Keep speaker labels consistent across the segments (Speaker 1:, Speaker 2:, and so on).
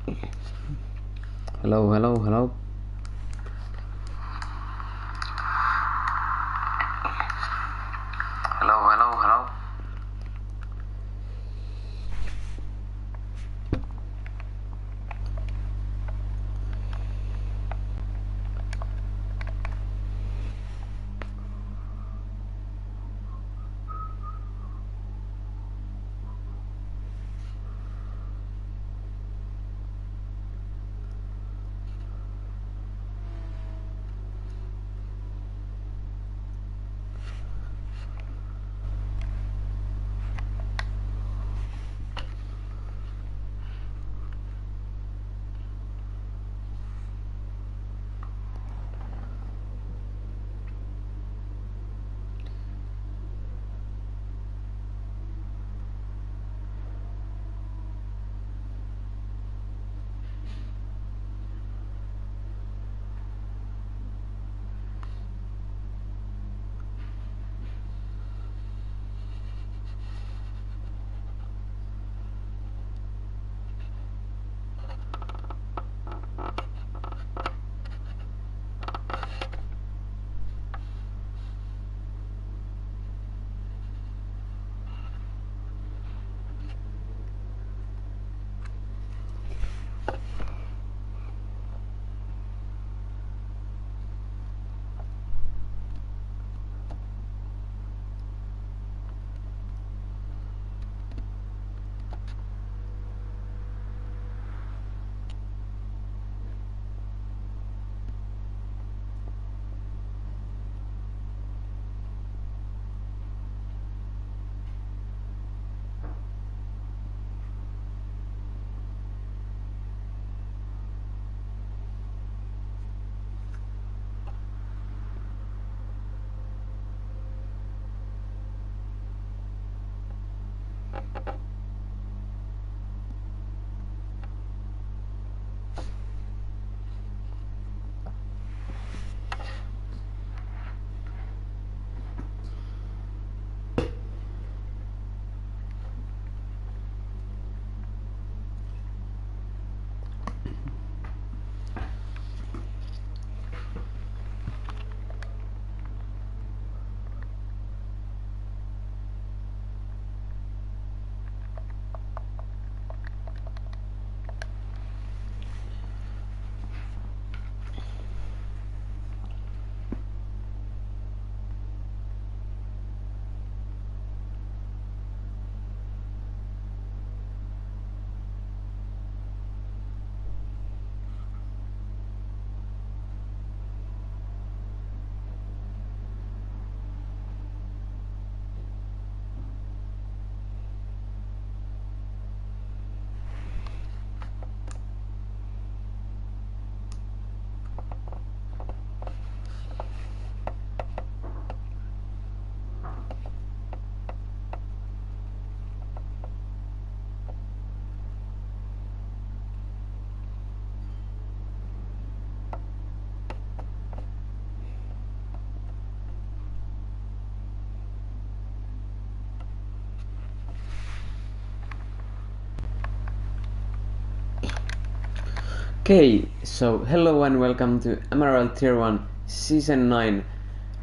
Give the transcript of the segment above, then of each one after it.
Speaker 1: Hello, hello, hello. Hello, hello, hello. Okay, so hello and welcome to MRL Tier 1 Season 9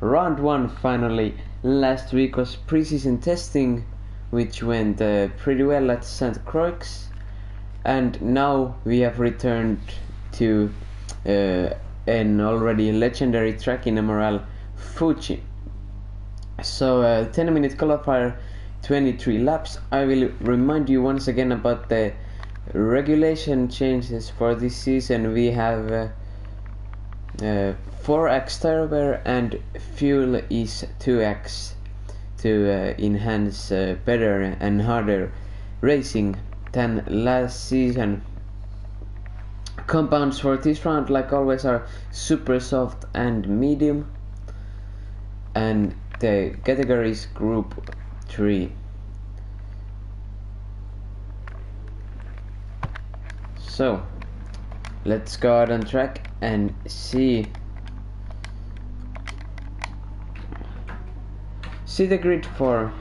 Speaker 1: Round 1 finally. Last week was pre-season testing, which went pretty well at St. Croix, and now we have returned to an already legendary track in MRL, Fuji. So 10-minute qualifier, 23 laps. I will remind you once again about the regulation changes for this season. We have 4x tire wear and fuel is 2x to enhance better and harder racing than last season. Compounds for this round, like always, are super soft and medium, and the categories group 3. So let's go out on track and see the grid for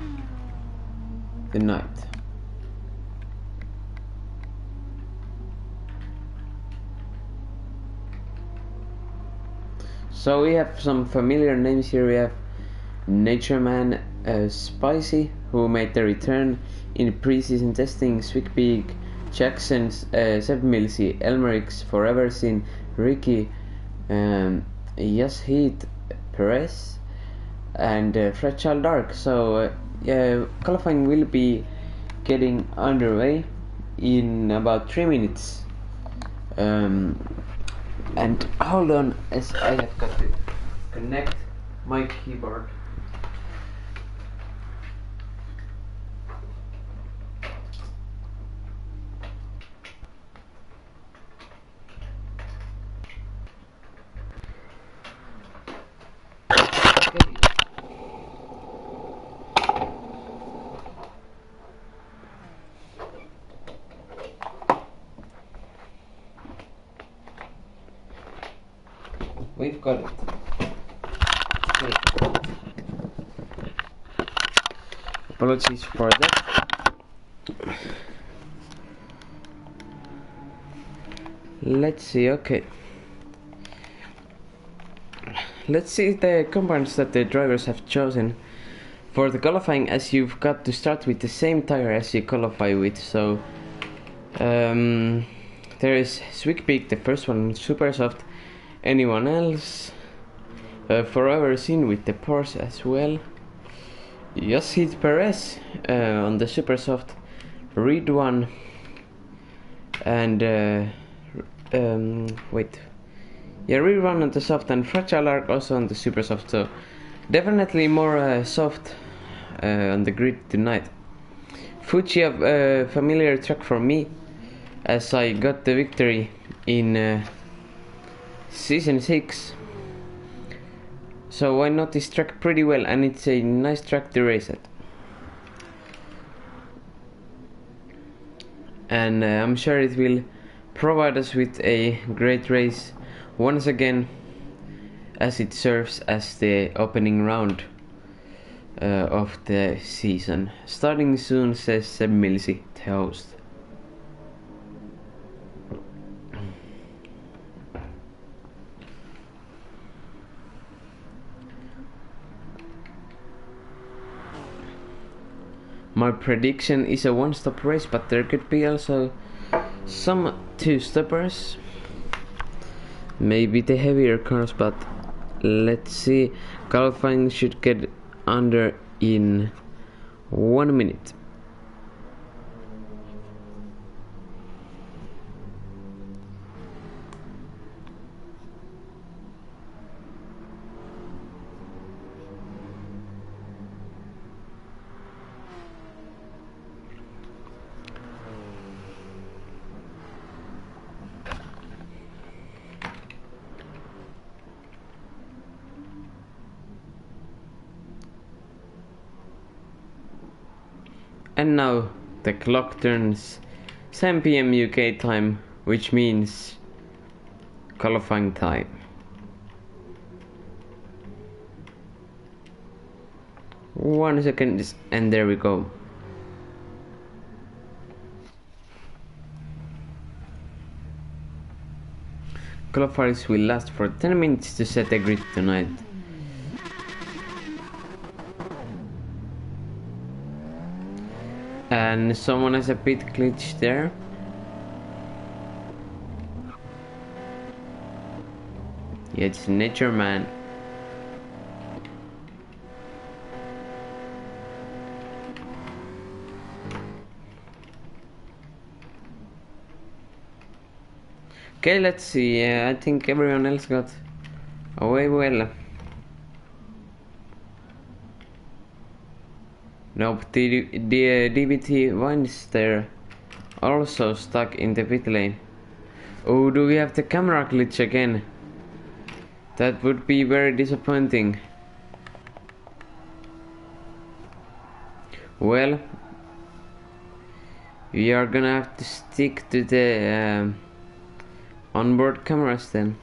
Speaker 1: the night. So we have some familiar names here. We have Natureman Spicy, who made the return in preseason testing, Swigbeak, Jackson, Seb Millsy, Elmerix, Forever Sin, Ricky, Yashid Perez, and Fragile Dark. So qualifying will be getting underway in about 3 minutes. And hold on, as I have got to connect my keyboard. We've got it. Okay. Apologies for that. Let's see, okay. Let's see the compounds that the drivers have chosen for the qualifying, as you've got to start with the same tire as you qualify with. So there is Swigbeak, the first one, super soft. Anyone else? Forever Seen with the Porsche as well. Yashid Perez on the super soft. Read one. And wait. Yeah, Read one on the soft, and Fragile Arc also on the super soft. So definitely more soft on the grid tonight. Fuji, a familiar track for me, as I got the victory in Season 6. So I know this track pretty well, and it's a nice track to race at. And I'm sure it will provide us with a great race once again, as it serves as the opening round of the season. Starting soon, says Seb Millsy, the host. My prediction is a one-stop race, but there could be also some two-stoppers. Maybe the heavier cars, but let's see. Qualifying should get under in 1 minute. And now the clock turns 7 PM UK time, which means qualifying time. One second, and there we go. Qualifiers will last for 10 minutes to set the grid tonight. And someone has a bit glitch there. Yeah, it's Nature Man. Okay, let's see. I think everyone else got away well. Nope, the DBT Vines there also stuck in the pit lane. Oh, do we have the camera glitch again? That would be very disappointing. Well, we are gonna have to stick to the onboard cameras then.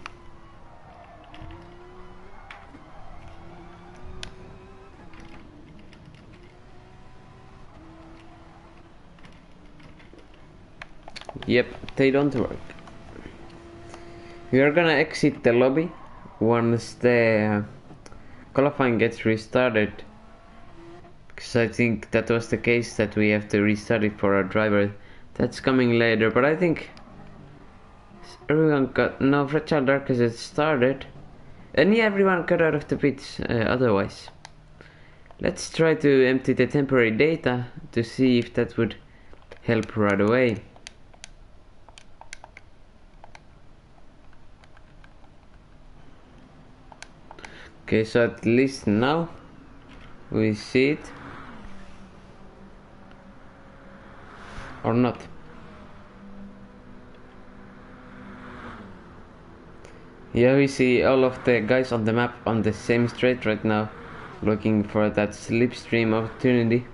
Speaker 1: Yep, they don't work. We are gonna exit the lobby once the qualifying gets restarted, because I think that was the case that we have to restart it for our driver. That's coming later, but I think everyone got no Fragile Dark as it started, and yeah, everyone got out of the pits otherwise. Let's try to empty the temporary data to see if that would help right away. Okay, so at least now we see it. Or not. Yeah, we see all of the guys on the map on the same straight right now, looking for that slipstream opportunity.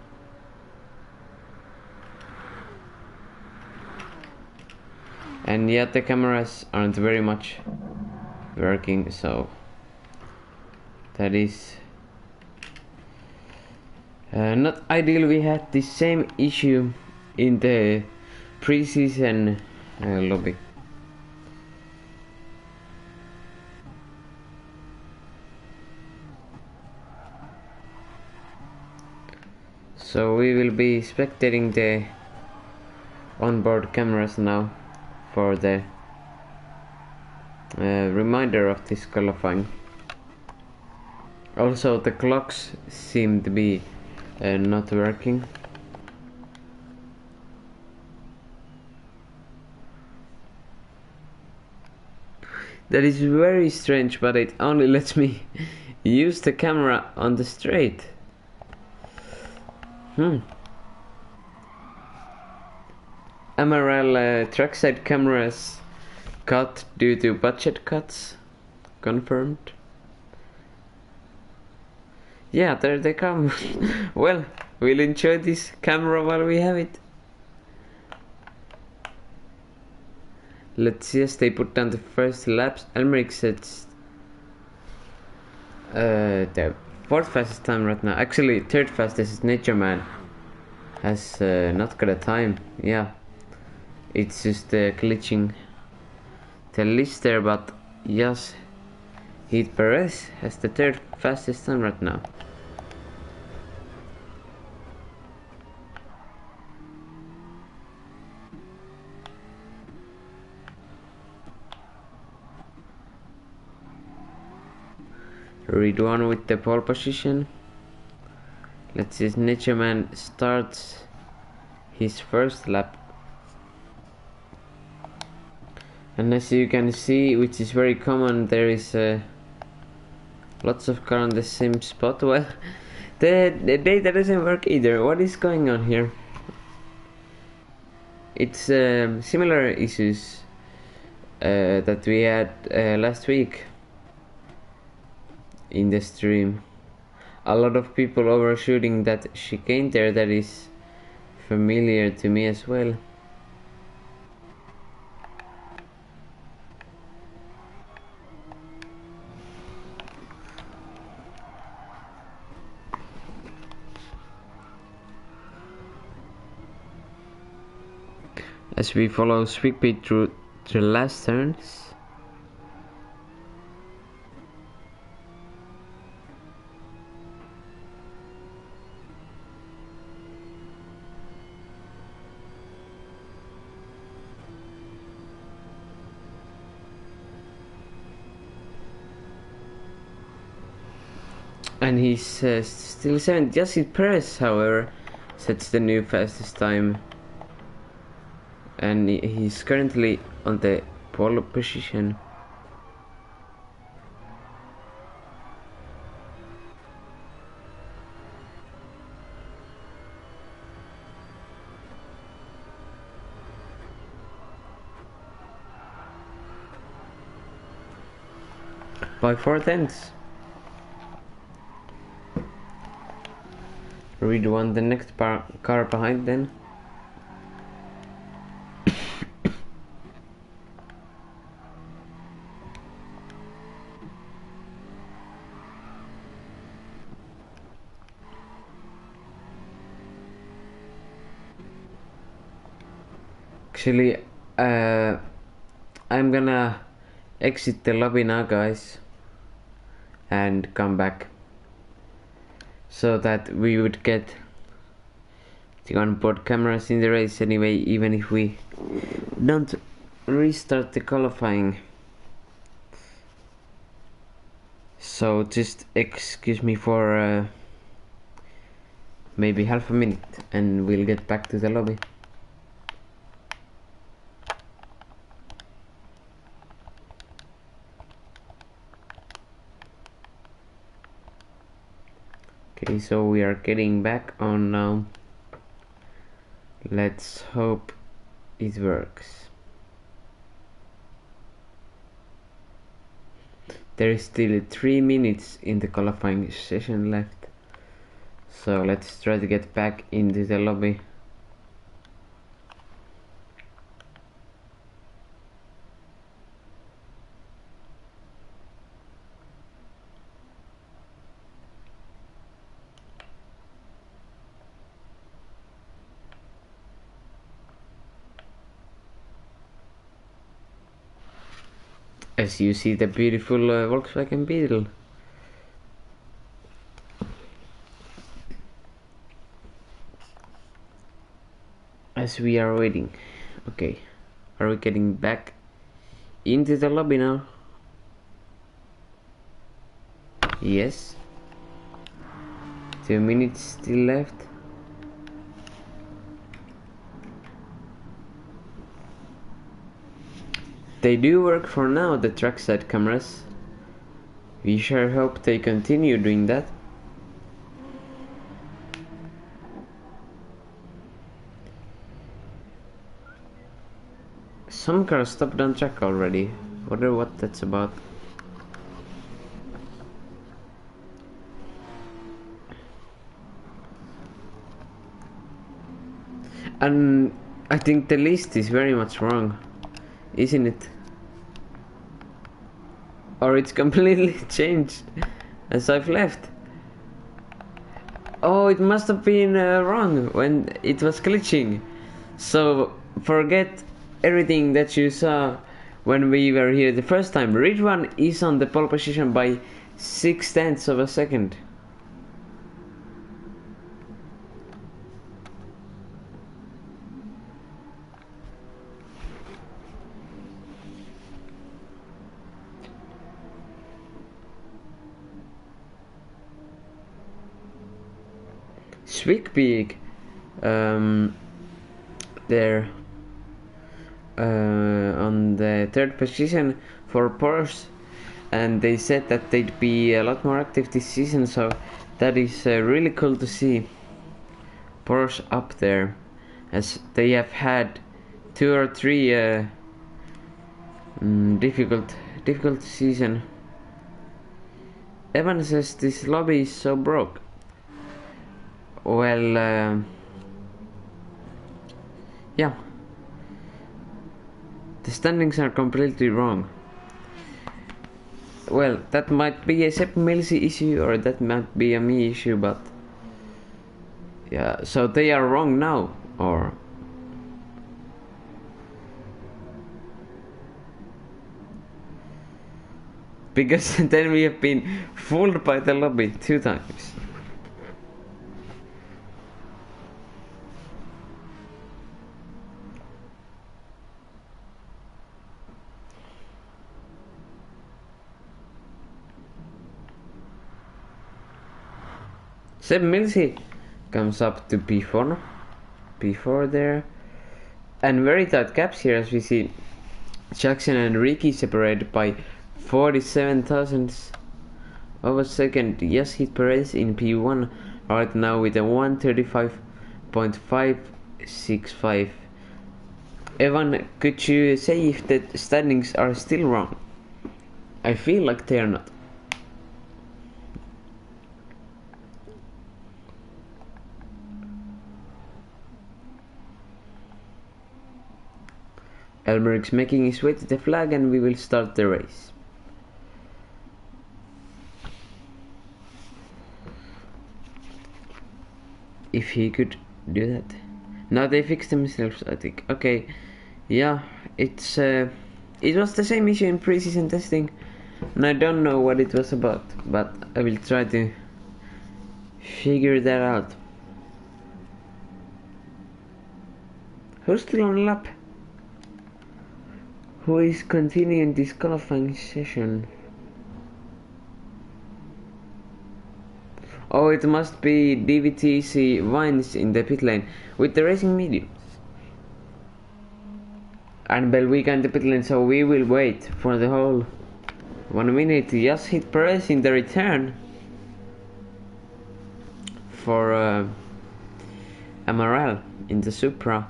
Speaker 1: And yet the cameras aren't very much working, so that is not ideal. We had the same issue in the preseason lobby. So we will be spectating the onboard cameras now for the reminder of this qualifying. Also, the clocks seem to be not working. That is very strange, but it only lets me use the camera on the straight. MRL trackside cameras cut due to budget cuts. Confirmed. Yeah, there they come. Well, we'll enjoy this camera while we have it. Let's see as they put down the first laps. Elmerick sets the 4th fastest time right now. Actually, 3rd fastest is Nature Man. Has not got a time. Yeah, it's just glitching the list there, but yes, Heath Perez has the 3rd fastest time right now. Ridwan with the pole position. Let's see, Nature Man starts his first lap. And as you can see, which is very common, there is lots of cars on the same spot. Well, the data doesn't work either. What is going on here? It's similar issues that we had last week in the stream. A lot of people overshooting that chicane there. That is familiar to me as well. As we follow Sweetpea through the last turns. And he's still 7th. Jesse Perez, however, sets the new fastest time. And he's currently on the pole position. By 4/10. Read one the next car behind then. Actually, I'm gonna exit the lobby now, guys. and come back, so that we would get the onboard cameras in the race anyway, even if we don't restart the qualifying. So just excuse me for maybe half a minute and we'll get back to the lobby. Okay, so we are getting back on now. Let's hope it works. There is still 3 minutes in the qualifying session left, so let's try to get back into the lobby. As you see the beautiful Volkswagen Beetle. As we are waiting. Okay, are we getting back into the lobby now? Yes. 2 minutes still left. They do work for now, the trackside cameras. We sure hope they continue doing that. Some cars stopped on track already. Wonder what that's about. And I think the list is very much wrong, isn't it? Or it's completely changed as I've left. Oh, it must have been wrong when it was glitching. So forget everything that you saw when we were here the first time. Ridwan is on the pole position by 0.6 of a second. Swigbeek there on the 3rd position for Porsche, and they said that they'd be a lot more active this season, so that is really cool to see Porsche up there, as they have had 2 or 3 difficult season. Evan says this lobby is so broke. Well, yeah, the standings are completely wrong. Well, that might be a Sepp Milsi issue, or that might be a me issue, but yeah, so they are wrong now, or because then we have been fooled by the lobby 2 times. Sepp Milsi comes up to P4 there, and very tight gaps here, as we see Jackson and Ricky separated by 47 thousandths of a second. Yes, hit Perez in P1 right now with a 135.565. Evan, could you say if the standings are still wrong? I feel like they are not. Elmeric's making his way to the flag, and we will start the race. If he could do that. Now they fixed themselves, I think. Okay, yeah, it was the same issue in pre-season testing. And I don't know what it was about, but I will try to figure that out. Who's still on lap? Who is continuing this qualifying session? Oh, it must be DVTC Vines in the pit lane with the racing mediums. And Belvika in the pit lane, so we will wait for the whole 1 minute to just hit Perez in the return for MRL in the Supra.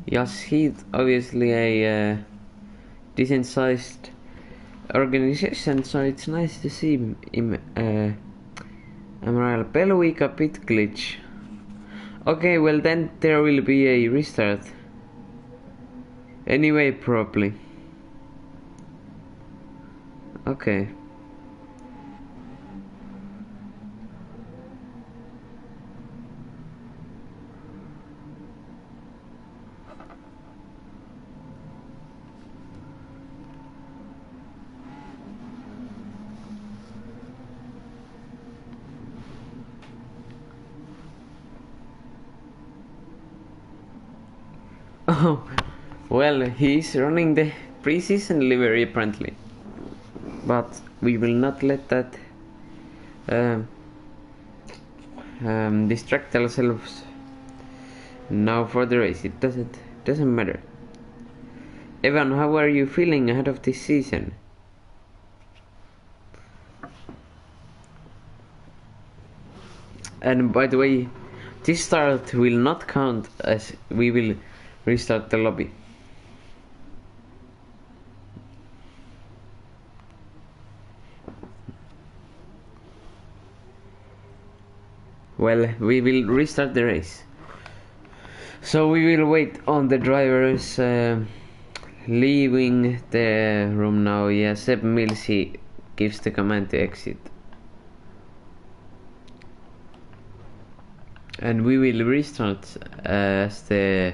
Speaker 1: Just hit obviously a decent sized organization, so it's nice to see him. MRL Belvika pit glitch. Okay, well then there will be a restart. Anyway, probably. Okay. Oh, well, he's running the preseason livery apparently, but we will not let that distract ourselves now for the race. It doesn't matter. Evan, how are you feeling ahead of this season? And by the way, this start will not count as we will restart the lobby. Well, we will restart the race. So we will wait on the drivers leaving the room now. Yeah, Seb Milsey gives the command to exit. And we will restart as the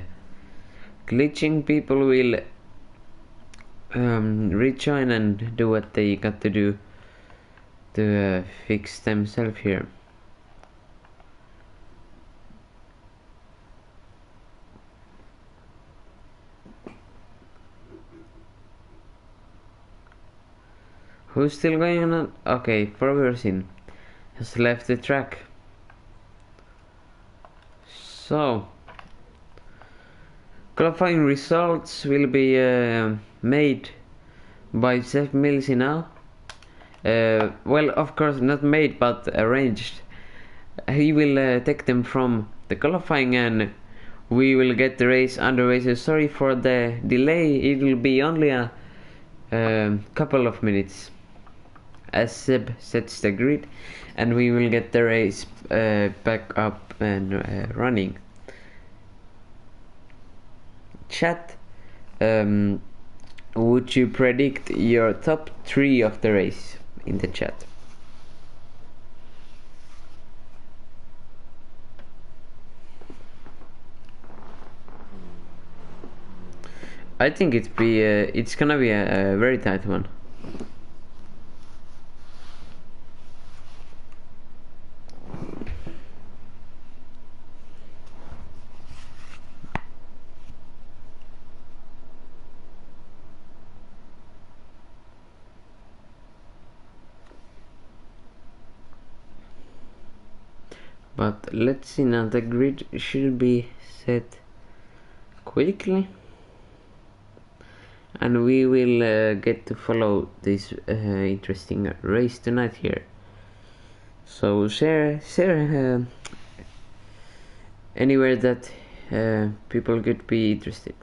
Speaker 1: glitching people will rejoin and do what they got to do to fix themselves here. Who's still going on? Okay, Ferguson has left the track. So, qualifying results will be made by Seth Milsey now. Well, of course, not made, but arranged. He will take them from the qualifying and we will get the race underway. So sorry for the delay, it will be only a couple of minutes as Seb sets the grid and we will get the race back up and running. Chat, would you predict your top 3 of the race in the chat? I think it's gonna be a very tight one. But let's see now, the grid should be set quickly and we will get to follow this interesting race tonight here. So share anywhere that people could be interested.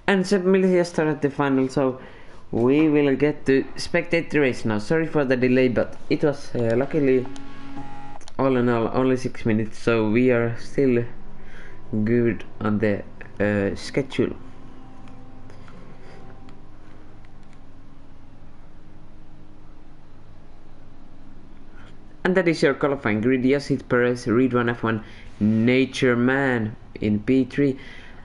Speaker 1: And Seb Milsey has started the final, so we will get to spectate the race now. Sorry for the delay, but it was luckily all in all only 6 minutes, so we are still good on the schedule. And that is your qualifying grid. Yassid Perez, Reed 1 F1, Nature Man in P3.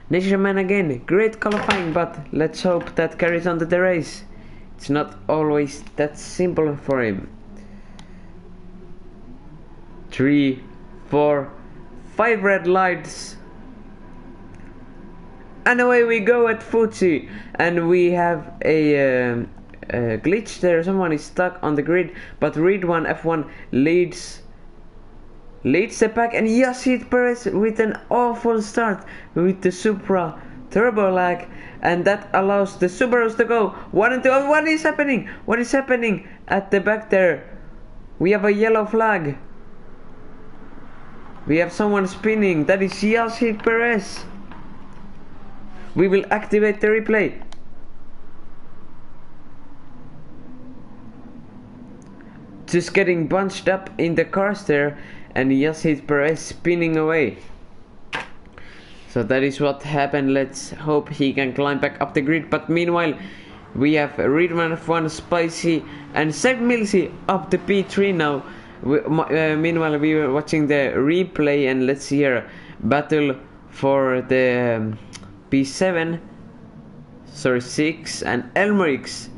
Speaker 1: Nature Man again, great qualifying, but let's hope that carries on to the race. It's not always that simple for him. 3, 4, 5 red lights. And away we go at Fuji. And we have a glitch there. Someone is stuck on the grid, but Reed 1 F1 leads the pack, and Yassid Perez with an awful start with the Supra turbo lag, and that allows the Subarus to go 1 and 2. Oh, what is happening? What is happening at the back there? We have a yellow flag. We have someone spinning. That is Yassid Perez. We will activate the replay. Just getting bunched up in the cars there, and Yassid Perez spinning away. So that is what happened. Let's hope he can climb back up the grid. But meanwhile, we have Reedman F1, Spicy, and Seb Millsy up to P3 now. Meanwhile, we were watching the replay, and let's see here, battle for the P7, sorry 6, and Elmerix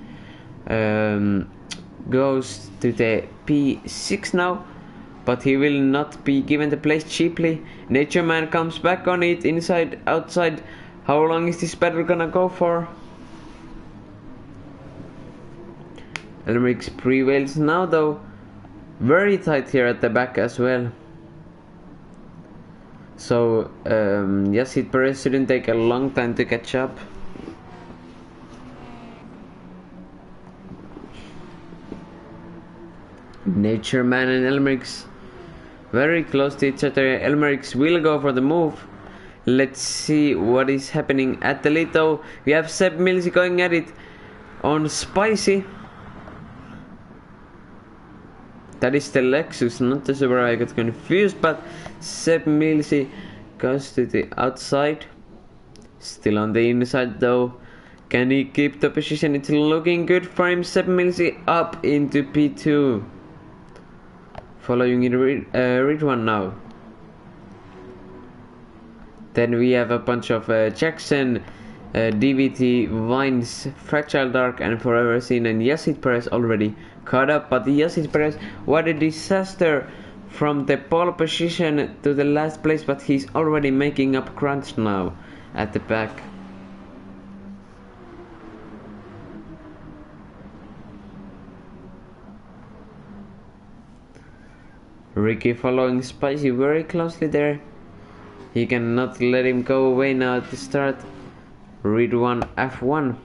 Speaker 1: goes to the P6 now, but he will not be given the place cheaply. Nature Man comes back on it, inside, outside. How long is this battle gonna go for? Elmerix prevails now though. Very tight here at the back as well. So Yassid Perez shouldn't take a long time to catch up. Nature Man and Elmerix very close to each other. Elmerix will go for the move. Let's see what is happening at the lead though. We have Seb Millsy going at it on Spicy. That is the Lexus, not the Subaru. I got confused, but Seb Millsy goes to the outside. Still on the inside though. Can he keep the position? It's looking good for him. Seb Millsy up into P2. Following in Reed 1 now. Then we have a bunch of Jackson, DVT, Vines, Fragile Dark, and Forever Seen, and Yassid Perez already caught up. But Yassid Perez, what a disaster from the pole position to the last place, but he's already making up crunch now at the back. Ricky following Spicy very closely there. He cannot let him go away now at the start. Reed 1 F1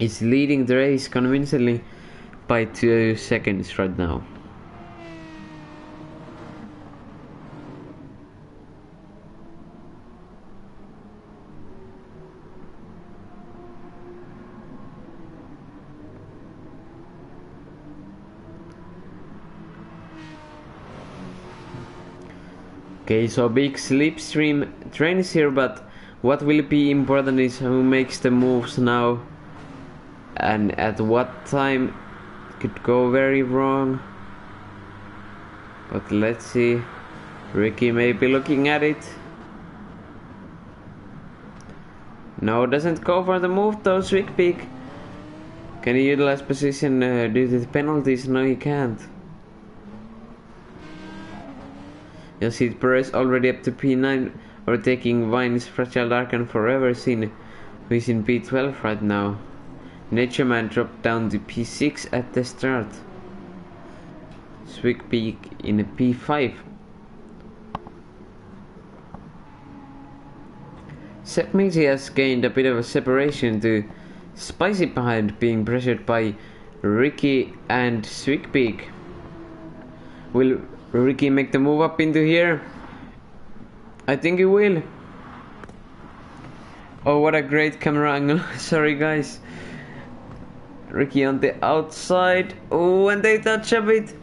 Speaker 1: is leading the race convincingly by 2 seconds right now. Okay, so big slipstream train is here, but what will be important is who makes the moves now and at what time. Could go very wrong, but let's see. Ricky may be looking at it. No, doesn't go for the move though. Swick Peak. Can he utilize position due to the penalties? No, he can't. Yassid Perez already up to P9, or taking Vines, Fragile Dark, and Forever Seen, who is in P12 right now. Nature Man dropped down to P6 at the start. Swick Peak in a P5. Seb Millsy has gained a bit of a separation to Spicy behind, being pressured by Ricky and Swick Peak. Will Ricky make the move up into here? I think he will. Oh, what a great camera angle. Sorry guys. Ricky on the outside. Oh, and they touch a bit.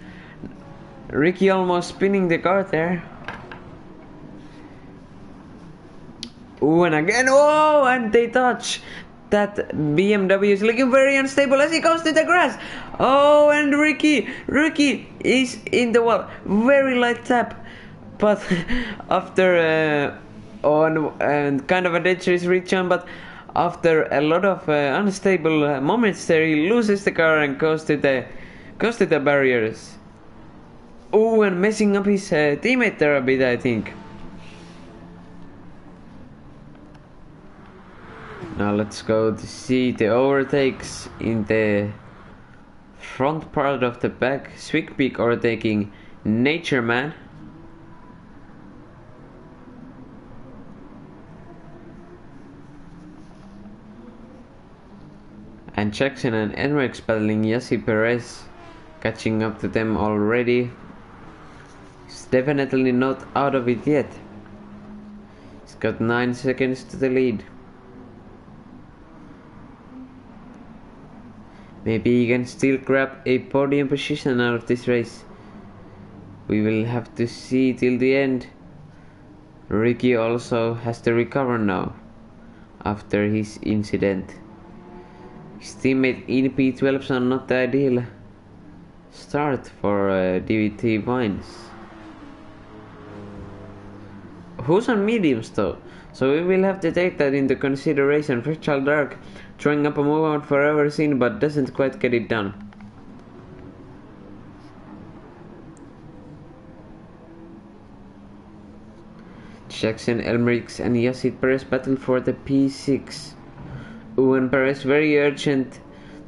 Speaker 1: Ricky almost spinning the car there. Oh, and again. Oh, and they touch. That BMW is looking very unstable as he goes to the grass. Oh, and Ricky is in the wall. Very light tap. But after and kind of a dangerous reach on, but after a lot of unstable moments there, he loses the car and goes to the barriers. Oh, and messing up his teammate there a bit, I think. Now let's go to see the overtakes in the front part of the back. Swig Peak overtaking Nature Man. And Jackson and Enrics battling Yassi Perez, catching up to them already. He's definitely not out of it yet. He's got 9 seconds to the lead. Maybe he can still grab a podium position out of this race. We will have to see till the end. Ricky also has to recover now after his incident. His teammate in P12s are not the ideal start for DVT Vines. Who's on mediums though? So we will have to take that into consideration. Fragile Dark throwing up a move out forever seen but doesn't quite get it done. Jackson, Elmerix and Yassid Perez battle for the P6. Owen Perez very urgent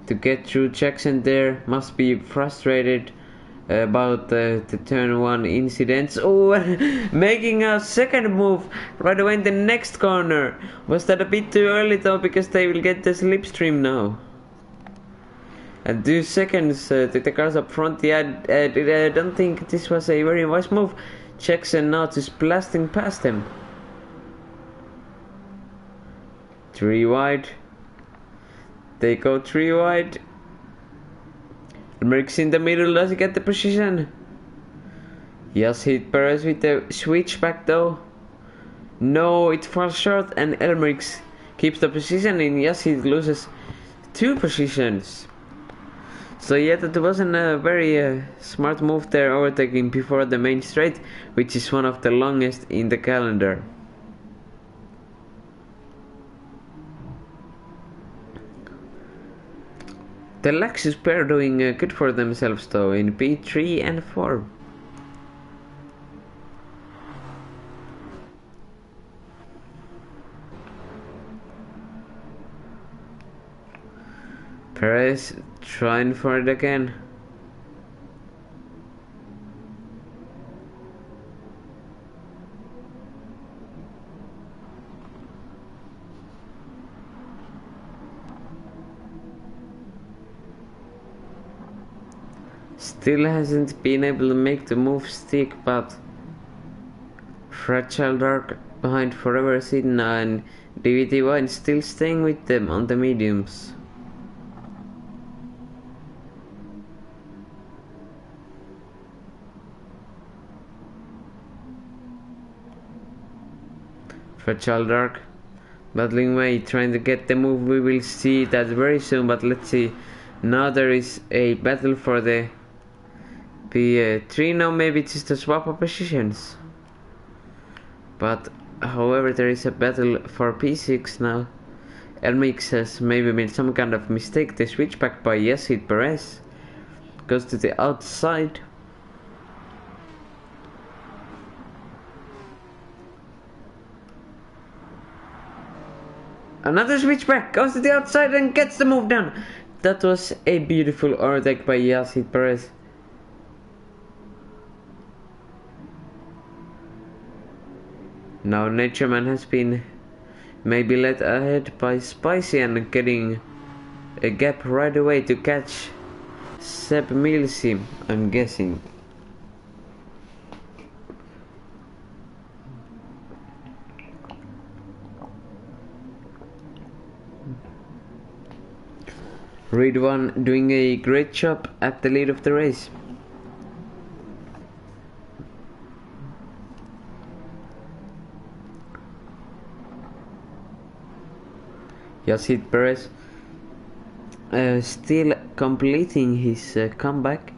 Speaker 1: to get through Jackson there. Must be frustrated about the turn 1 incidents. Oh, making a second move right away in the next corner. Was that a bit too early though, because they will get the slipstream now. And 2 seconds to the cars up front. Yeah, I don't think this was a very wise move. Jackson now just blasting past him. 3 wide. They go 3 wide. Merckx in the middle, does he get the position? Yes, hit Perez with the switchback though. No, it falls short and Elmerix keeps the position and yes, he loses 2 positions. So yeah, that wasn't a very smart move there, overtaking before the main straight, which is one of the longest in the calendar. The Lexus pair doing good for themselves though in P3 and 4. Perez trying for it again. Still hasn't been able to make the move stick, but Fragile Dark behind Forever Sidna and DVT Wine still staying with them on the mediums. Fragile Dark battling away, trying to get the move. We will see that very soon, but let's see. Now there is a battle for the P3 now, maybe it's just a swap of positions. But however, there is a battle for P6 now. Elmix has maybe made some kind of mistake. The switchback by Yassid Perez goes to the outside. Another switchback goes to the outside and gets the move done. That was a beautiful overtake by Yassid Perez. Now Natureman has been maybe led ahead by Spicy and getting a gap right away to catch Seb Milsim, I'm guessing. Ridwan doing a great job at the lead of the race. Yacid Perez still completing his comeback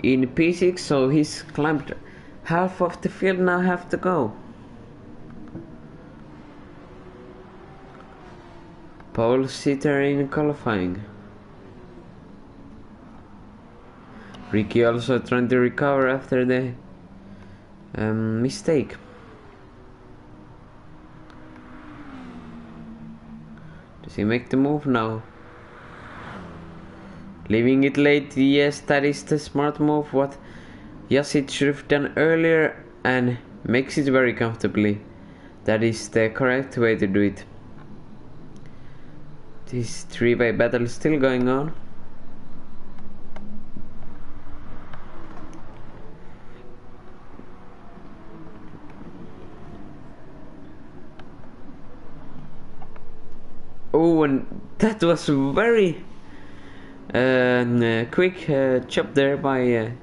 Speaker 1: in P6, so he's climbed half of the field, now have to go. Pole sitter in qualifying. Ricky also trying to recover after the mistake. Does he make the move now? Leaving it late, yes, that is the smart move, what Yacid should have done earlier, and makes it very comfortably. That is the correct way to do it. This three-way battle is still going on. Oh, and that was very quick job there by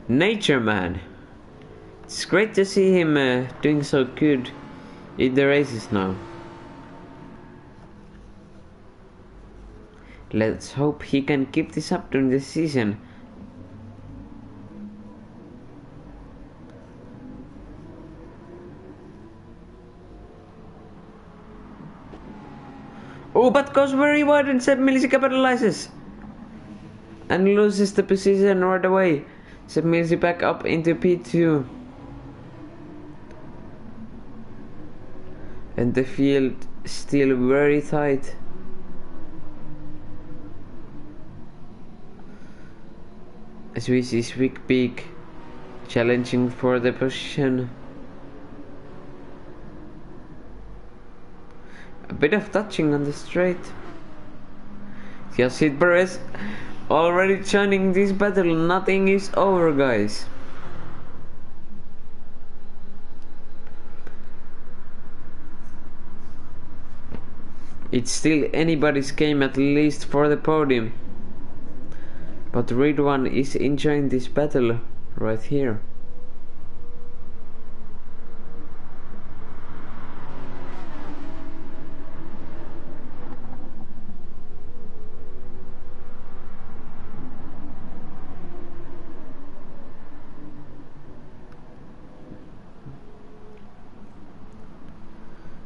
Speaker 1: Nature Man. It's great to see him doing so good in the races now. Let's hope he can keep this up during the season. Oh, but goes very wide and 7 Milisi capitalizes and loses the position right away. 7 Milisi back up into P2. And the field still very tight. As we see Swick Peak challenging for the position. A bit of touching on the straight. Yacid Perez already joining this battle. Nothing is over, guys. It's still anybody's game, at least for the podium. But Ridwan is enjoying this battle right here.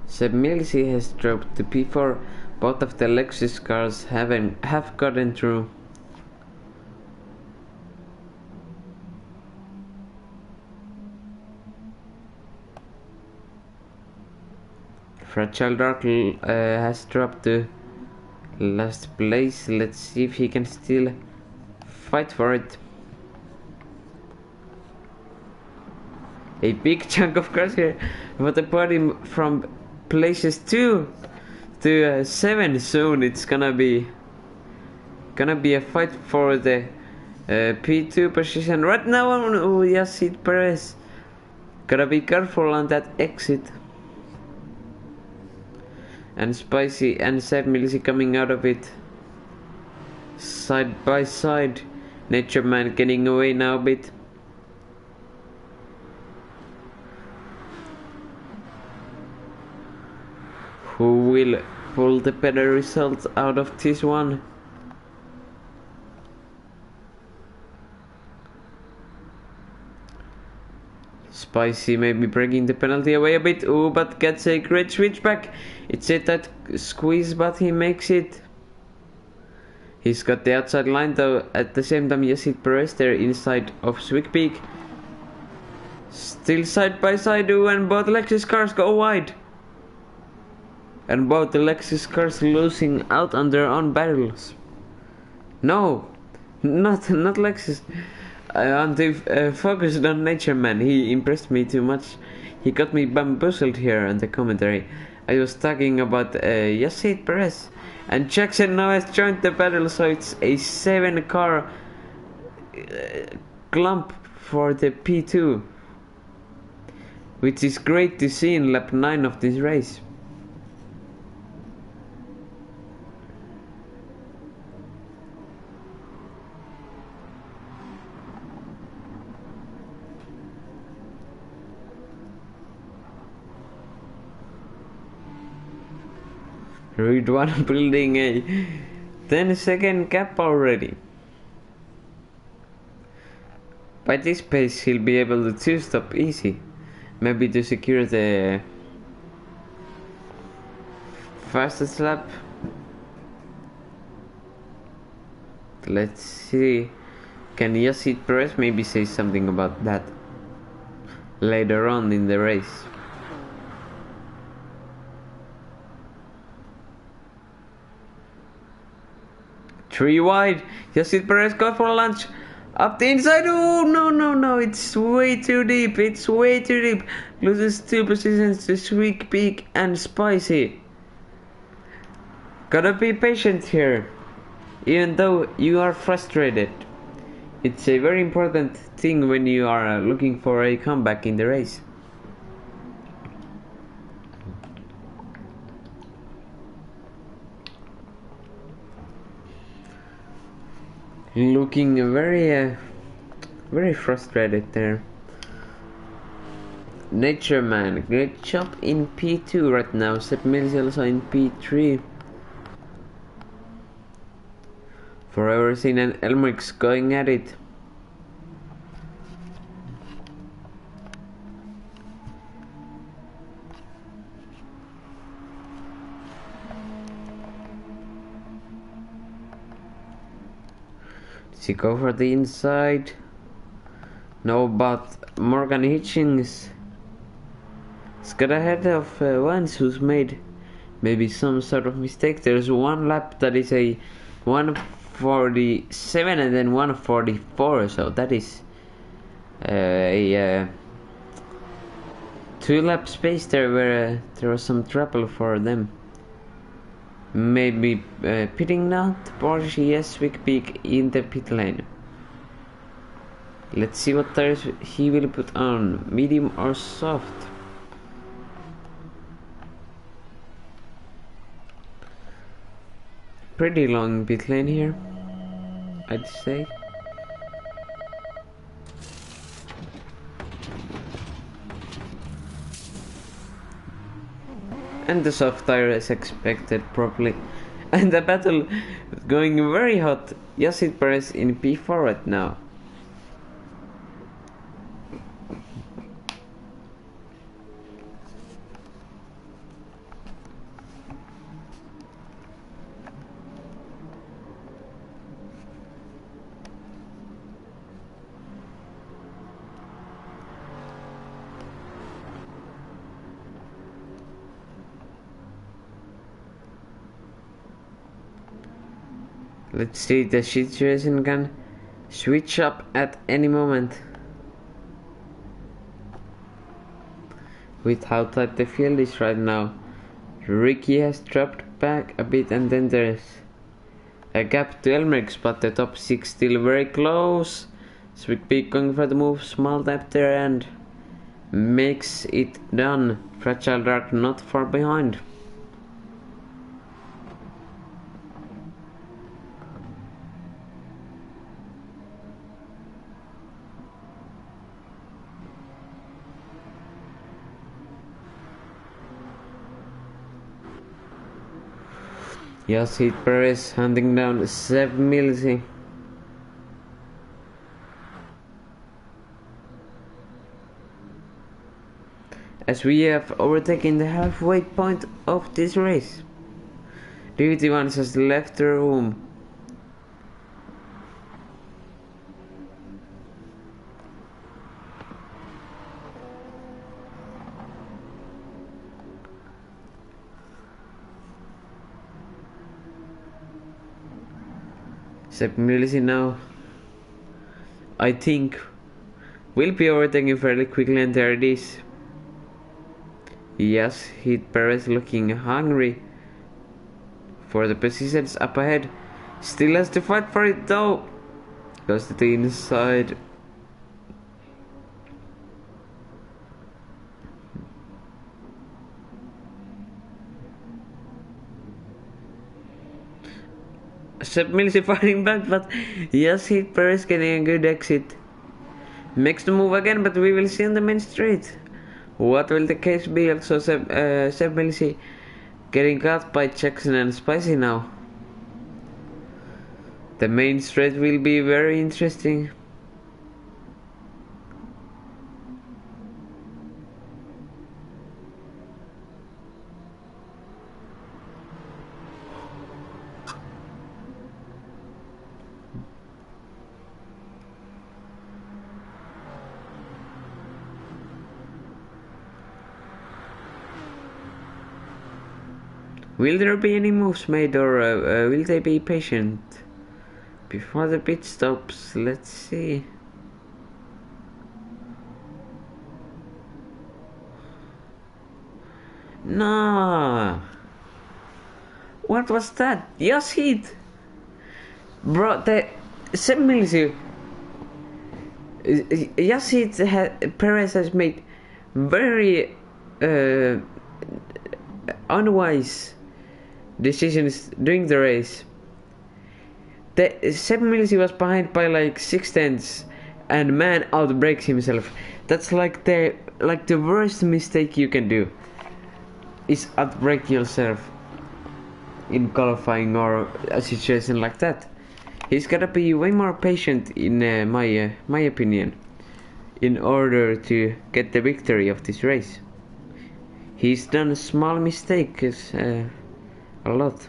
Speaker 1: Seb Milsi has dropped to P4. Both of the Lexus cars have gotten through. Fragile Dark has dropped to last place. Let's see if he can still fight for it. A big chunk of cars here, but the podium from places 2 to 7 soon. It's gonna be a fight for the P2 position right now. Oh, Yacid Perez, gotta be careful on that exit. And Spicy and 7 Milisi coming out of it side by side. Nature Man getting away now a bit. Who will pull the better results out of this one? Spicy maybe breaking the penalty away a bit. Oh, but gets a great switchback. It's a tight squeeze, but he makes it. He's got the outside line though. At the same time, Yacid Perez there inside of Swick Peak. Still side by side, and both Lexus cars go wide. And both the Lexus cars losing out on their own battles. No, not Lexus. I focused on Nature Man. He impressed me too much. He got me bamboozled here in the commentary. I was talking about Yacid Perez. And Jackson now has joined the battle, so it's a 7-car clump for the P2. Which is great to see in lap 9 of this race. Ridwan building a 10-second gap already. By this pace he'll be able to two-stop easy. Maybe to secure the fastest lap. Let's see. Can Yasid Perez maybe say something about that later on in the race? Three wide. Yasid Perez go for lunch. Up the inside. Oh, no. It's way too deep. Loses 2 positions to Sweet Peak and Spicy. Gotta be patient here. Even though you are frustrated. It's a very important thing when you are looking for a comeback in the race. Looking very frustrated there. Nature Man, great job in P2 right now. Sepp Mills also in P3. Forever Seen and Elmerix going at it. Does he go for the inside? No, but Morgan Hitchings has got ahead of Vance, who's made maybe some sort of mistake. There's one lap that is a 1:47 and then 1:44, so that is a 2-lap space there where there was some trouble for them. Maybe pitting now. Porsche, yes, Sweet Peak in the pit lane. Let's see what tires he will put on, medium or soft. Pretty long pit lane here, I'd say. And the soft tire is expected properly. And the battle is going very hot. Yasid Perez in P4 right now. Let's see, the situation can switch up at any moment. With how tight the field is right now. Ricky has dropped back a bit and then there's a gap to Elmerix, but the top 6 still very close. Sweet Peak going for the move, small tap there and makes it done. Fragile Dark not far behind. Yasid Perez hunting down Sepp Mills. As we have overtaken the halfway point of this race. DVT1 has left the room. Sepp Mills now, I think, will be overtaking fairly quickly, and there it is. Yes, Heat Perez looking hungry for the positions up ahead. Still has to fight for it though. Goes to the inside. Sepp Mills is fighting back, but yes, Heat Perez getting a good exit. Makes the move again, but we will see on the main straight. What will the case be? Also, Sepp Mills getting caught by Jackson and Spicy now. The main threat will be very interesting. Will there be any moves made, or will they be patient before the pit stops? Let's see. No. What was that? Yes, hit. Bro, the 7 millisecond. Yes, Perez has made very unwise decisions during the race. The 7 millisecond was behind by like 6/10, and man outbreaks himself. That's like the worst mistake you can do is outbreak yourself in qualifying or a situation like that. He's gotta be way more patient in my opinion in order to get the victory of this race. He's done small mistakes a lot.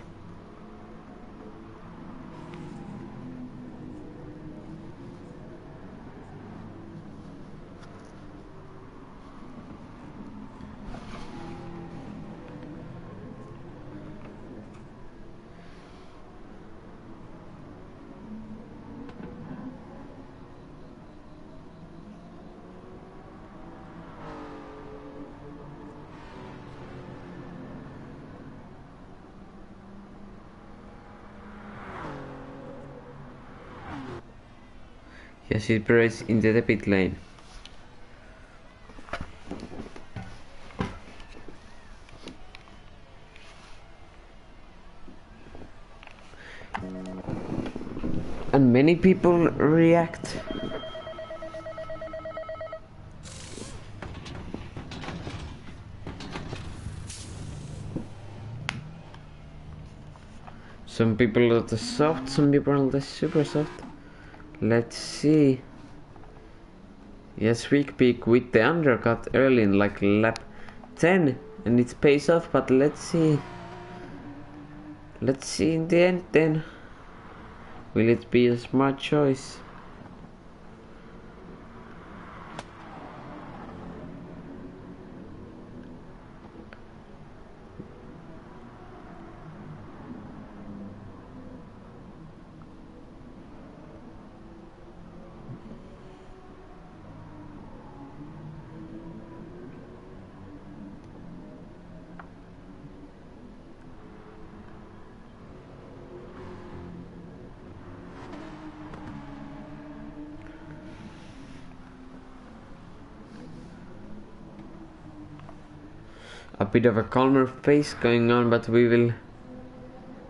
Speaker 1: Yes, he pressed into the pit lane. And many people react. Some people are the soft, some people are the super soft. Let's see. Yes, weak peak with the undercut early in like lap 10, and it pays off, but let's see. Let's see in the end then. Will it be a smart choice? A bit of a calmer pace going on, but we will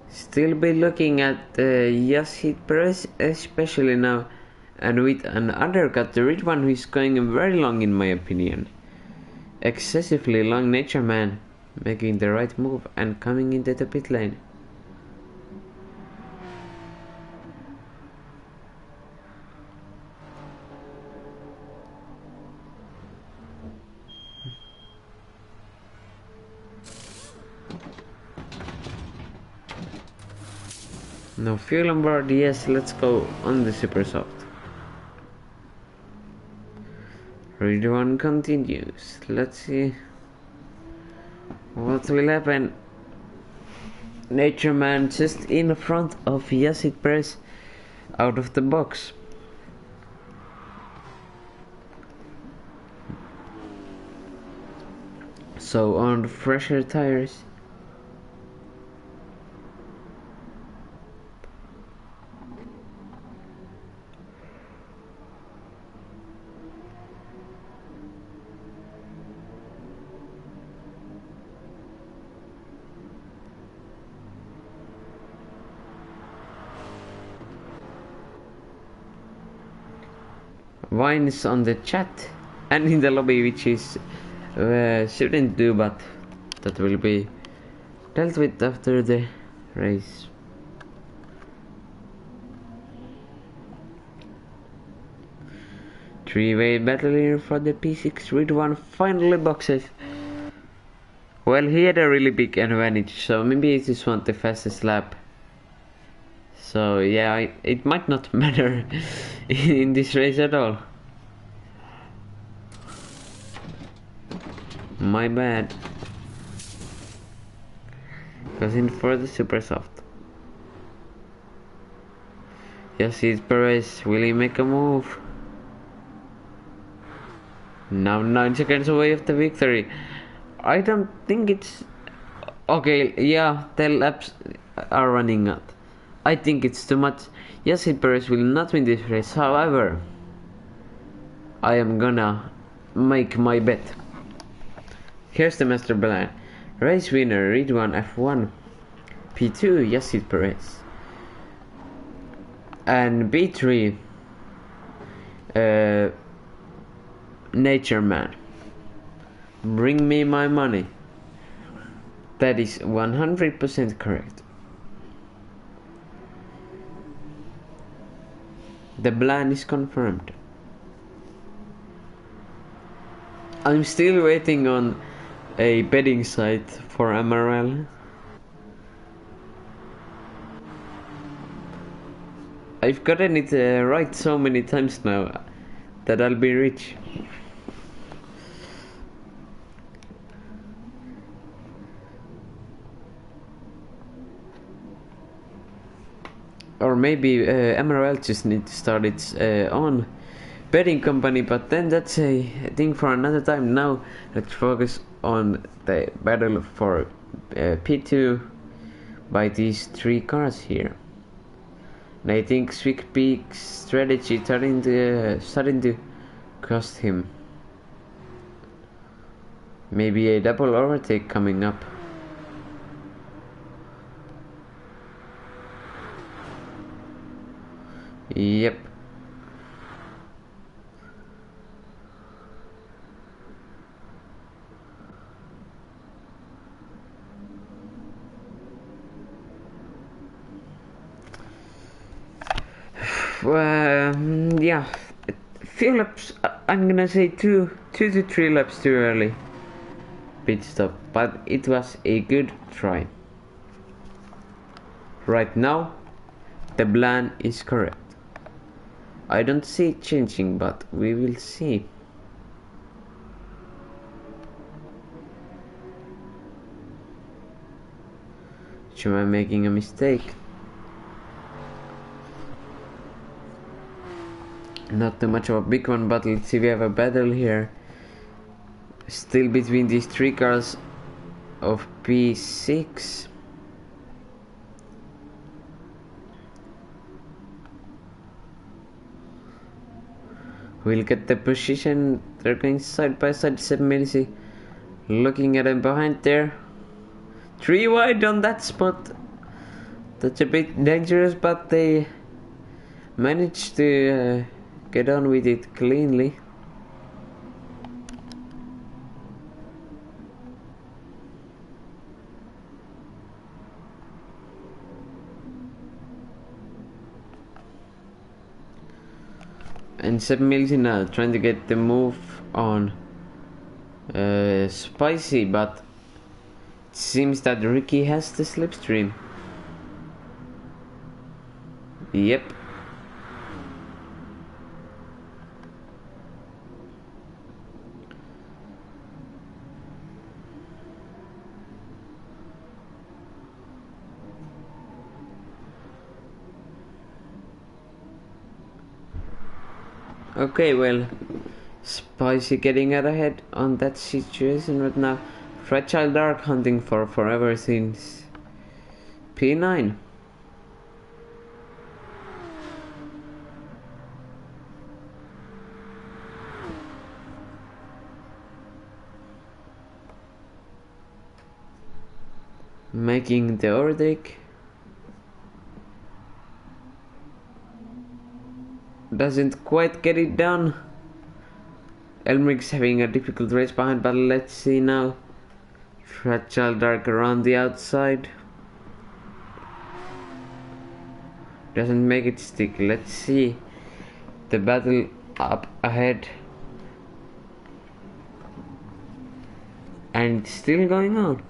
Speaker 1: still be looking at Yassid Perez, especially now, and with an undercut, the red one who is going very long in my opinion. Excessively long, Nature Man making the right move and coming into the pit lane. No fuel on board, yes, let's go on the super soft. Read one continues. Let's see what will happen. Nature Man just in front of Yassid Perez out of the box. So on fresher tires. Vines on the chat and in the lobby, which is shouldn't do, but that will be dealt with after the race. Three-way battle here for the P6 Red One finally boxes. Well, he had a really big advantage, so maybe he just want the fastest lap. So yeah, it might not matter in this race at all. My bad. Goes in for the super soft. Yes, it's Perez. Will he make a move? Now 9 seconds away of the victory. I don't think it's... Okay, yeah, the laps are running out. I think it's too much. Yes, Perez will not win this race. However, I am gonna make my bet. Here's the master plan. Race winner, Red One F1. P2, Yassid Perez. And B3, Nature Man. Bring me my money. That is 100% correct. The plan is confirmed. I'm still waiting on a betting site for MRL. I've gotten it right so many times now that I'll be rich. Or maybe MRL just need to start its own betting company, but then that's a thing for another time. Now let's focus on the battle for P2 by these three cars here. And I think Swick Peak's strategy starting to cost him. Maybe a double overtake coming up. Yep. Yeah, few laps. I'm gonna say two to 3 laps too early pit stop, but it was a good try. Right now, the plan is correct. I don't see it changing, but we will see. Am I making a mistake? Not too much of a big one, but let's see, we have a battle here. Still between these three cars of P6. We'll get the position. They're going side by side. 7 Milisi looking at him behind there. 3 wide on that spot. That's a bit dangerous, but they managed to get on with it cleanly. And 7 Milisi now trying to get the move on Spicy, but it seems that Ricky has the slipstream. Yep. Okay, well, Spicy getting out ahead on that situation right now. Fragile Dark hunting for forever since P9. Making the overtake. Doesn't quite get it done. Elmeric's having a difficult race behind, but let's see now. Fragile dark around the outside. Doesn't make it stick. Let's see the battle up ahead. And it's still going on.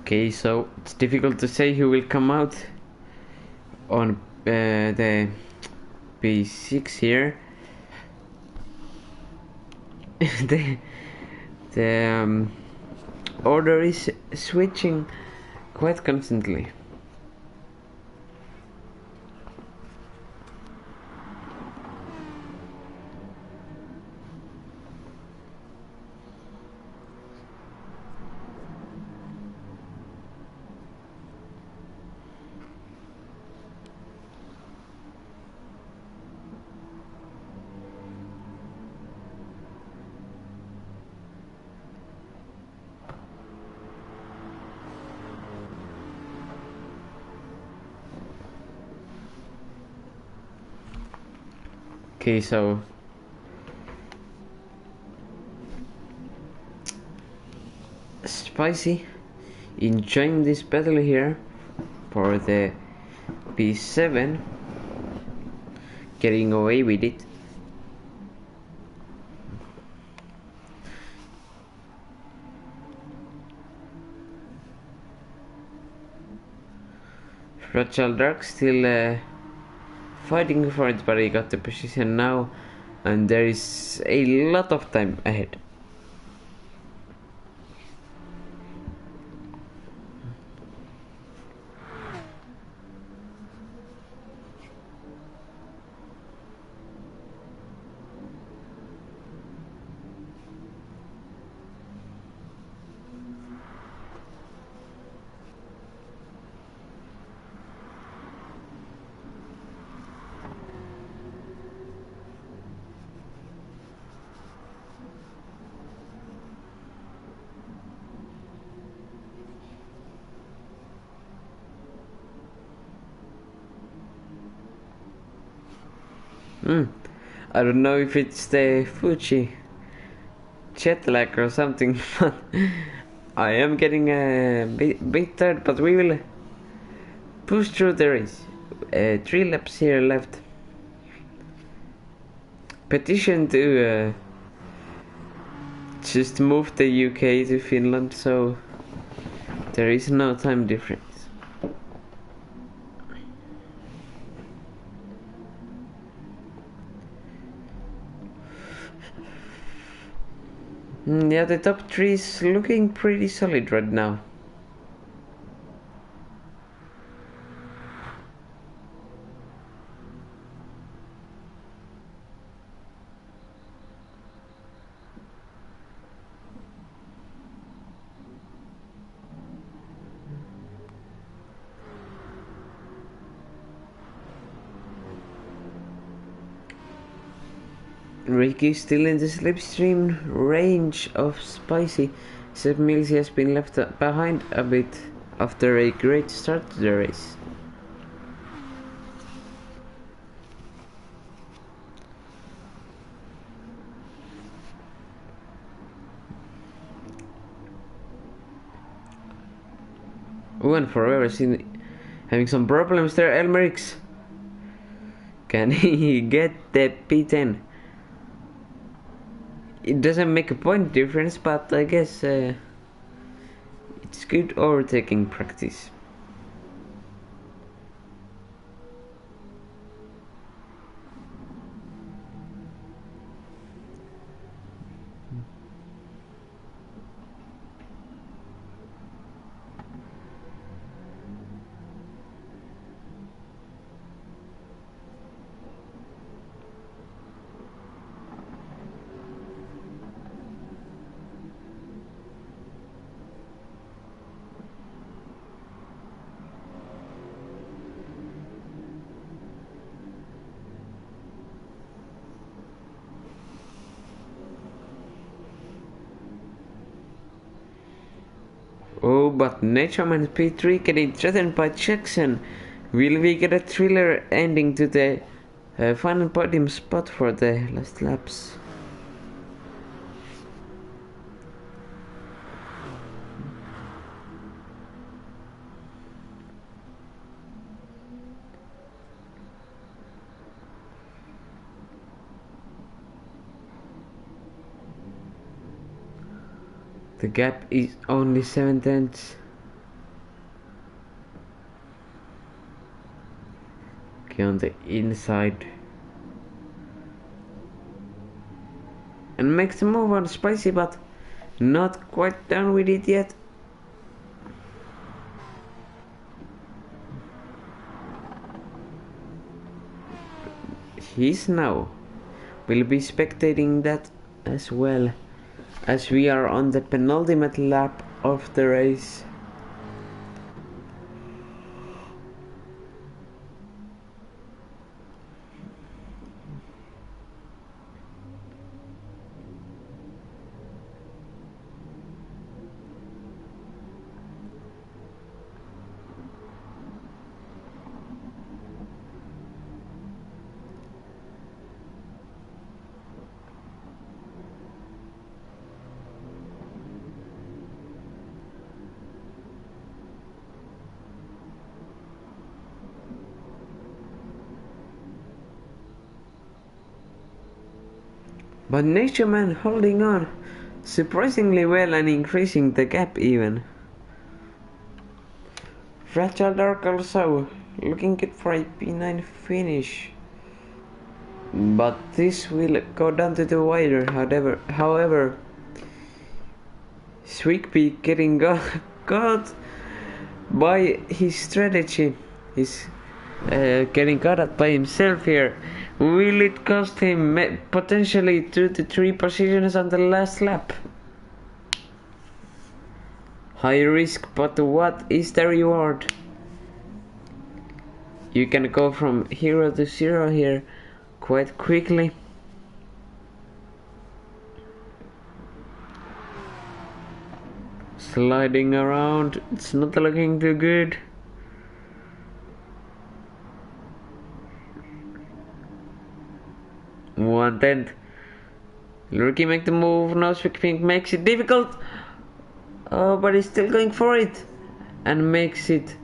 Speaker 1: Okay, so it's difficult to say who will come out on the B6 here. the order is switching quite constantly. Okay, so Spicy enjoying this battle here for the B7, getting away with it. Fragile Dark still fighting for it, but he got the position now, and there is a lot of time ahead. I don't know if it's the Fuji jet lag or something, but I am getting a bit tired, but we will push through the race. 3 laps here left. Petition to just move the UK to Finland, so there is no time difference. Yeah, the top 3 is looking pretty solid right now. Ricky is still in the slipstream range of Spicy, except Mills has been left behind a bit after a great start to the race. Oh, and forever seen having some problems there. Elmerix, can he get the P10? It doesn't make a point difference, but I guess it's good overtaking practice. Oh, but Natureman P3 getting threatened by Jackson. Will we get a thriller ending to the final podium spot for the last laps? The gap is only 7 tenths. Okay, on the inside. And makes the move on Spicy, but not quite done with it yet. He's now. We'll be spectating that as well, as we are on the penultimate lap of the race. But Natureman holding on surprisingly well and increasing the gap even. Fragile Dark also looking good for a P9 finish. But this will go down to the wire, however Sweetpeak getting caught by his strategy. He's getting caught up by himself here. Will it cost him potentially 2 to 3 positions on the last lap? High risk, but what is the reward? You can go from hero to zero here quite quickly. Sliding around, it's not looking too good. One tenth. Rookie make the move, now Sweetpeak makes it difficult. Oh, but he's still going for it. And makes it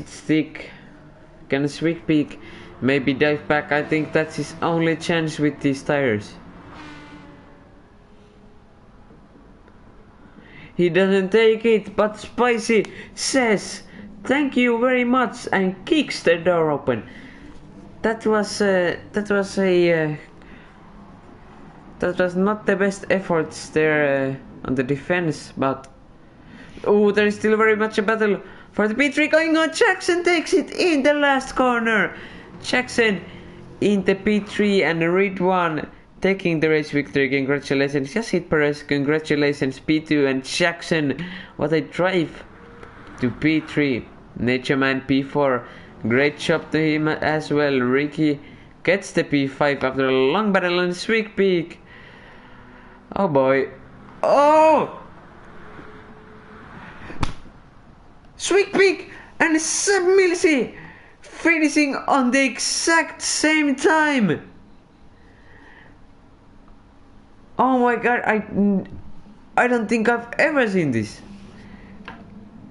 Speaker 1: stick. Can Sweetpeak maybe dive back? I think that's his only chance with these tires. He doesn't take it, but Spicy says thank you very much and kicks the door open. That was not the best efforts there on the defense, but oh, there is still very much a battle for the P3 going on. Jackson takes it in the last corner. Jackson in the P3 and Red 1 taking the race victory. Congratulations, Yacine Perez. Congratulations, P2 and Jackson. What a drive to P3. Natureman P4. Great job to him as well. Ricky gets the P5 after a long battle on Sweetpeak. Oh boy. Oh! Sweetpeak and Seb Milsey finishing on the exact same time. Oh my god, I don't think I've ever seen this.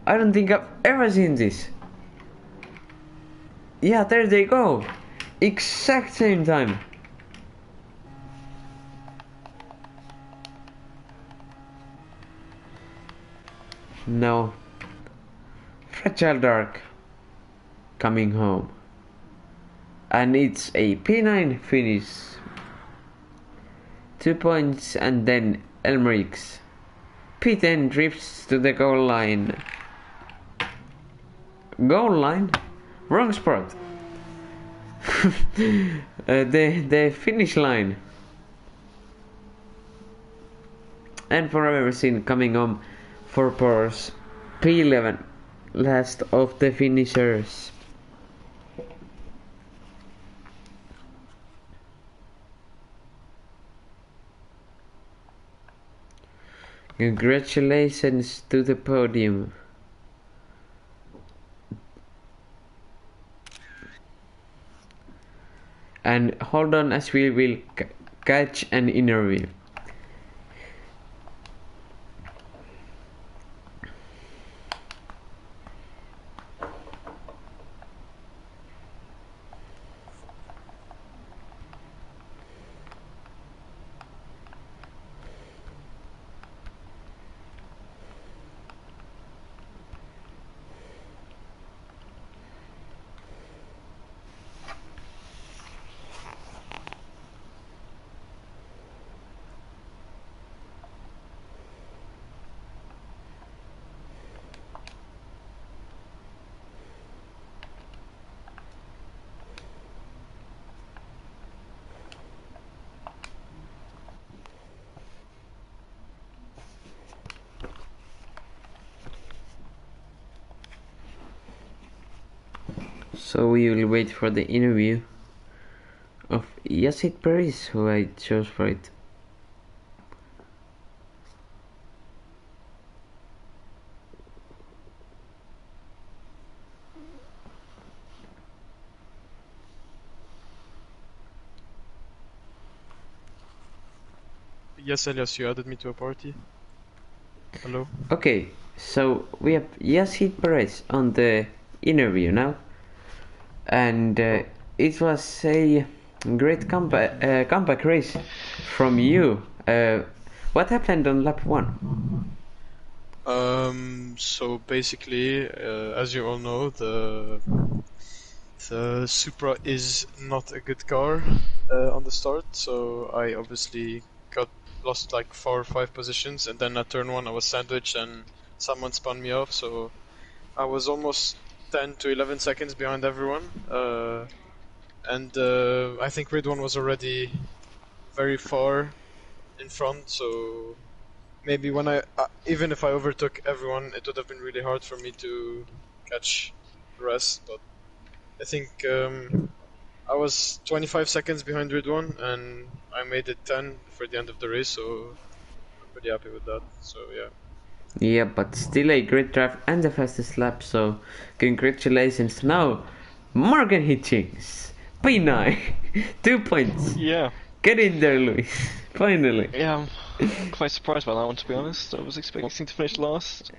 Speaker 1: I don't think I've ever seen this. Yeah, there they go. Exact same time. No. Fragile Dark coming home. And it's a P9 finish. 2 points, and then Elmerix. P10 drifts to the goal line. Goal line? Wrong spot. The finish line. And forever seen coming home for Porsche P11, last of the finishers. Congratulations to the podium. And hold on as we will catch an interview. So we will wait for the interview of Yacit Paris, who I chose for it.
Speaker 2: Yes, Elias, you added me to a party. Hello.
Speaker 1: Okay, so we have Yacit Paris on the interview now. And it was a great comeback race from you. What happened on lap 1?
Speaker 2: So basically, as you all know, the Supra is not a good car on the start, so I obviously got lost like 4 or 5 positions, and then at turn 1 I was sandwiched and someone spun me off, so I was almost 10 to 11 seconds behind everyone. And I think grid 1 was already very far in front, so maybe when even if I overtook everyone, it would have been really hard for me to catch the rest. But I think I was 25 seconds behind grid 1, and I made it 10 for the end of the race, so I'm pretty happy with that. So yeah.
Speaker 1: Yeah, but still a great drive and the fastest lap, so congratulations. Now, Morgan Hitchings, P9, 2 points.
Speaker 3: Yeah.
Speaker 1: Get in there, Luis. Finally.
Speaker 3: Yeah, I'm quite surprised by that one, to be honest. I was expecting to finish last.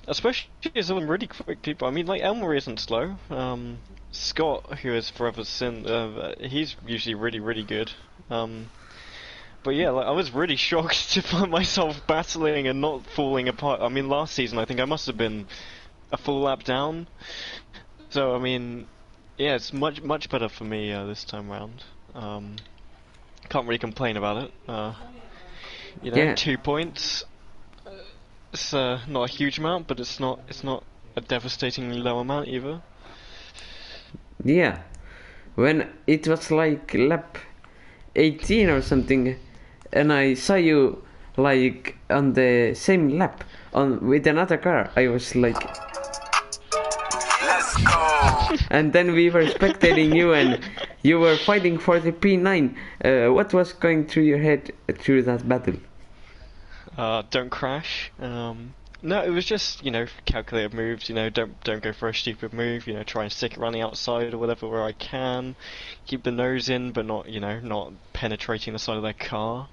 Speaker 3: Especially as I'm really quick people. I mean, like, Elmer isn't slow. Scott, who is forever sin, he's usually really, really good. But yeah, like, I was really shocked to find myself battling and not falling apart. I mean, last season I think I must have been a full lap down. So, I mean, yeah, it's much better for me this time round. Can't really complain about it. You know,
Speaker 1: Yeah.
Speaker 3: 2 points. It's not a huge amount, but it's not a devastatingly low amount either.
Speaker 1: Yeah. When it was like lap 18 or something, and I saw you like on the same lap on with another car, I was like,
Speaker 4: let's go.
Speaker 1: and then we were spectating you, and you were fighting for the P9. What was going through your head through that battle?
Speaker 3: Don't crash. No, it was just, you know, calculated moves. You know, don't go for a stupid move. You know, try and stick it running outside or whatever where I can. Keep the nose in, but not, you know, not penetrating the side of their car.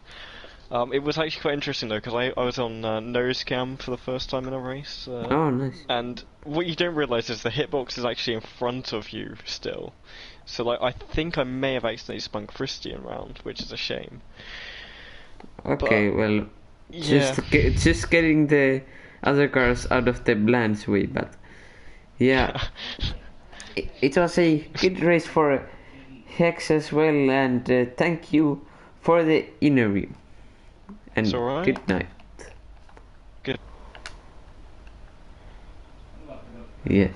Speaker 3: It was actually quite interesting though, because I was on nose cam for the first time in a race.
Speaker 1: Oh, nice.
Speaker 3: And what you don't realise is the hitbox is actually in front of you still. So like, I think I may have accidentally spun Christian round, which is a shame.
Speaker 1: Okay,
Speaker 3: But,
Speaker 1: well,
Speaker 3: yeah.
Speaker 1: just getting the other cars out of the Bland's way, but yeah, it was a good race for Hex as well, and thank you for the interview. And
Speaker 3: It's alright.
Speaker 1: good night.
Speaker 3: Good.
Speaker 1: Yes.